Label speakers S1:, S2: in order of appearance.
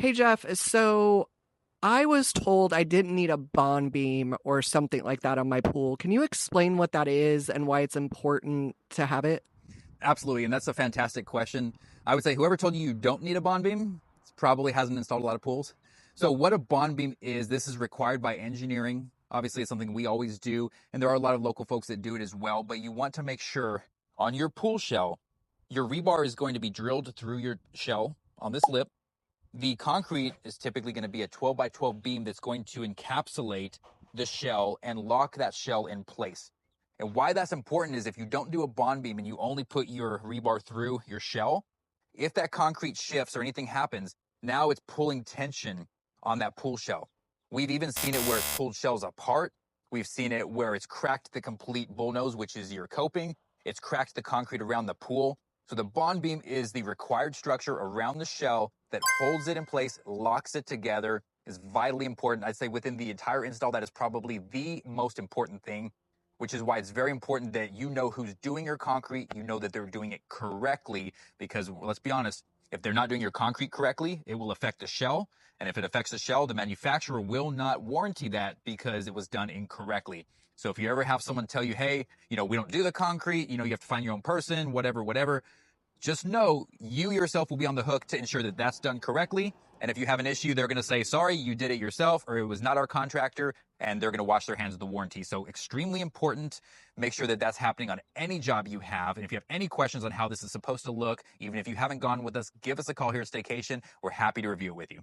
S1: Hey Jeff, so I was told I didn't need a bond beam or something like that on my pool. Can you explain what that is and why it's important to have it?
S2: Absolutely, and that's a fantastic question. I would say whoever told you you don't need a bond beam probably hasn't installed a lot of pools. So what a bond beam is, this is required by engineering. Obviously, it's something we always do, and there are a lot of local folks that do it as well, but you want to make sure on your pool shell, your rebar is going to be drilled through your shell on this lip. The concrete is typically going to be a 12 by 12 beam that's going to encapsulate the shell and lock that shell in place. And why that's important is if you don't do a bond beam and you only put your rebar through your shell, if that concrete shifts or anything happens, now it's pulling tension on that pool shell. We've even seen it where it's pulled shells apart. We've seen it where it's cracked the complete bullnose, which is your coping. It's cracked the concrete around the pool. So the bond beam is the required structure around the shell that holds it in place, locks it together, is vitally important. I'd say within the entire install, that is probably the most important thing, which is why it's very important that you know who's doing your concrete, you know that they're doing it correctly, because let's be honest, if they're not doing your concrete correctly, it will affect the shell. And if it affects the shell, the manufacturer will not warranty that because it was done incorrectly. So if you ever have someone tell you, hey, we don't do the concrete, you have to find your own person, whatever, just know you yourself will be on the hook to ensure that that's done correctly. And if you have an issue, they're going to say, sorry, you did it yourself, or it was not our contractor, and they're going to wash their hands of the warranty. So extremely important. Make sure that that's happening on any job you have. And if you have any questions on how this is supposed to look, even if you haven't gone with us, give us a call here at Staycation. We're happy to review it with you.